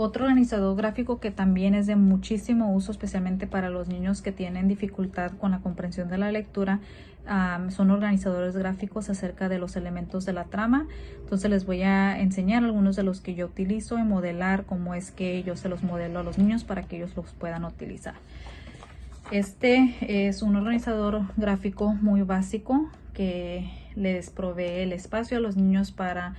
Otro organizador gráfico que también es de muchísimo uso, especialmente para los niños que tienen dificultad con la comprensión de la lectura, son organizadores gráficos acerca de los elementos de la trama. Entonces les voy a enseñar algunos de los que yo utilizo y modelar cómo es que yo se los modelo a los niños para que ellos los puedan utilizar. Este es un organizador gráfico muy básico que les provee el espacio a los niños para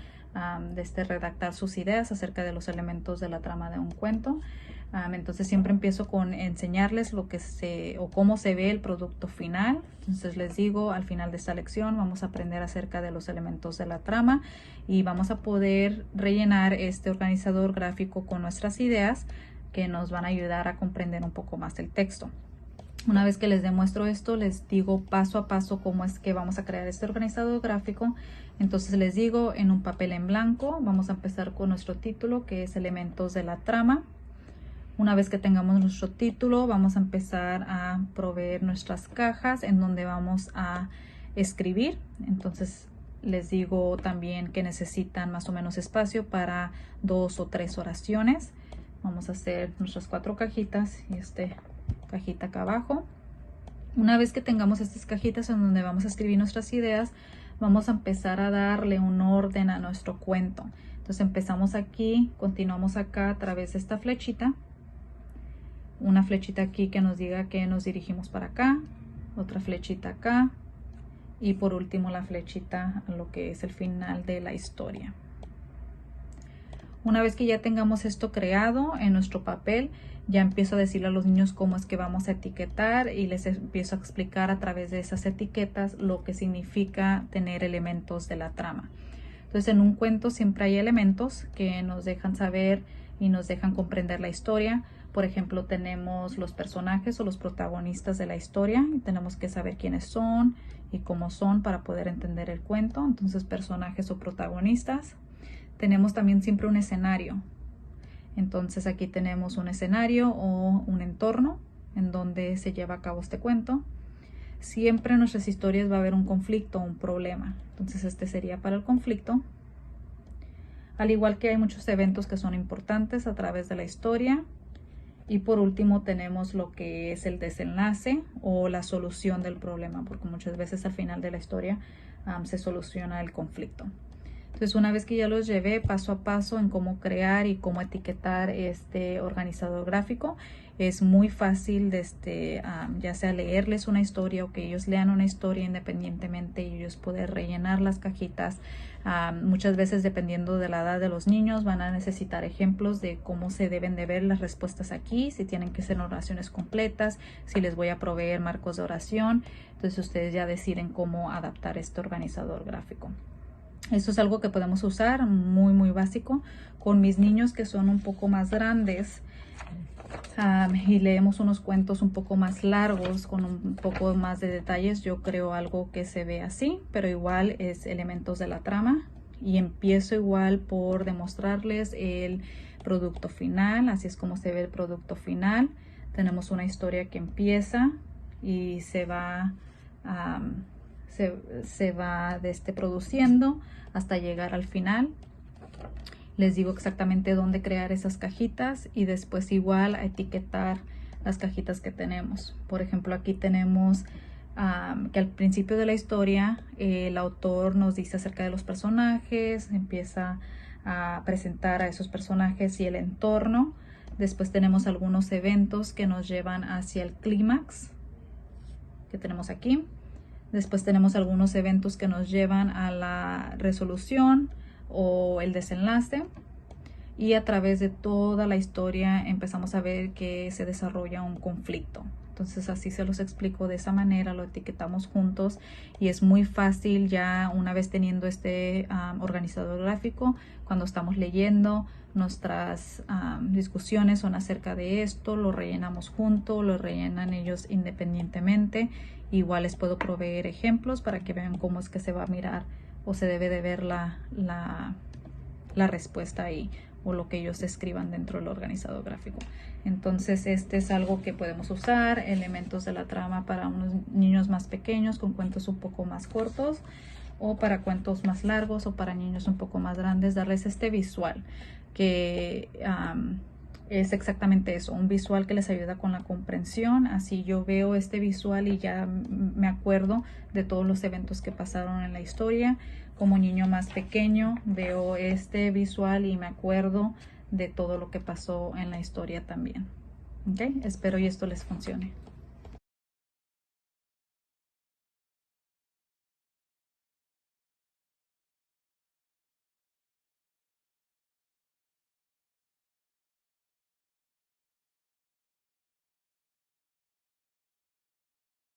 redactar sus ideas acerca de los elementos de la trama de un cuento. Entonces siempre empiezo con enseñarles lo que o cómo se ve el producto final. Entonces les digo, al final de esta lección vamos a aprender acerca de los elementos de la trama y vamos a poder rellenar este organizador gráfico con nuestras ideas que nos van a ayudar a comprender un poco más el texto. Una vez que les demuestro esto, les digo paso a paso cómo es que vamos a crear este organizador gráfico. Entonces les digo, en un papel en blanco vamos a empezar con nuestro título, que es elementos de la trama. Una vez que tengamos nuestro título, vamos a empezar a proveer nuestras cajas en donde vamos a escribir. Entonces les digo también que necesitan más o menos espacio para 2 o 3 oraciones. Vamos a hacer nuestras 4 cajitas y cajita acá abajo. Una vez que tengamos estas cajitas en donde vamos a escribir nuestras ideas, vamos a empezar a darle un orden a nuestro cuento. Entonces empezamos aquí, continuamos acá a través de esta flechita, una flechita aquí que nos diga que nos dirigimos para acá, otra flechita acá y por último la flechita a lo que es el final de la historia. Una vez que ya tengamos esto creado en nuestro papel, ya empiezo a decirle a los niños cómo es que vamos a etiquetar y les empiezo a explicar a través de esas etiquetas lo que significa tener elementos de la trama. Entonces en un cuento siempre hay elementos que nos dejan saber y nos dejan comprender la historia. Por ejemplo, tenemos los personajes o los protagonistas de la historia y tenemos que saber quiénes son y cómo son para poder entender el cuento. Entonces, personajes o protagonistas. Tenemos también siempre un escenario. Entonces aquí tenemos un escenario o un entorno en donde se lleva a cabo este cuento. Siempre en nuestras historias va a haber un conflicto o un problema. Entonces este sería para el conflicto. Al igual que hay muchos eventos que son importantes a través de la historia. Y por último tenemos lo que es el desenlace o la solución del problema, porque muchas veces al final de la historia se soluciona el conflicto. Entonces una vez que ya los llevé paso a paso en cómo crear y cómo etiquetar este organizador gráfico, es muy fácil ya sea leerles una historia o que ellos lean una historia independientemente y ellos poder rellenar las cajitas. Muchas veces dependiendo de la edad de los niños van a necesitar ejemplos de cómo se deben de ver las respuestas aquí, si tienen que ser oraciones completas, si les voy a proveer marcos de oración. Entonces ustedes ya deciden cómo adaptar este organizador gráfico. Esto es algo que podemos usar muy básico con mis niños que son un poco más grandes y leemos unos cuentos un poco más largos con un poco más de detalles. Yo creo algo que se ve así, pero igual es elementos de la trama y empiezo igual por demostrarles el producto final. Así es como se ve el producto final. Tenemos una historia que empieza y se va produciendo hasta llegar al final. Les digo exactamente dónde crear esas cajitas y después igual a etiquetar las cajitas que tenemos. Por ejemplo, aquí tenemos que al principio de la historia el autor nos dice acerca de los personajes, empieza a presentar a esos personajes y el entorno. Después tenemos algunos eventos que nos llevan hacia el clímax que tenemos aquí. Después tenemos algunos eventos que nos llevan a la resolución o el desenlace. Y a través de toda la historia empezamos a ver que se desarrolla un conflicto. Entonces así se los explico de esa manera, lo etiquetamos juntos y es muy fácil ya una vez teniendo este organizador gráfico, cuando estamos leyendo nuestras discusiones son acerca de esto, lo rellenamos juntos, lo rellenan ellos independientemente. Igual les puedo proveer ejemplos para que vean cómo es que se va a mirar o se debe de ver la respuesta ahí o lo que ellos escriban dentro del organizador gráfico. Entonces este es algo que podemos usar, elementos de la trama para unos niños más pequeños con cuentos un poco más cortos o para cuentos más largos o para niños un poco más grandes, darles este visual que es exactamente eso, un visual que les ayuda con la comprensión. Así yo veo este visual y ya me acuerdo de todos los eventos que pasaron en la historia. Como niño más pequeño veo este visual y me acuerdo de todo lo que pasó en la historia también. ¿Ok? Espero y esto les funcione.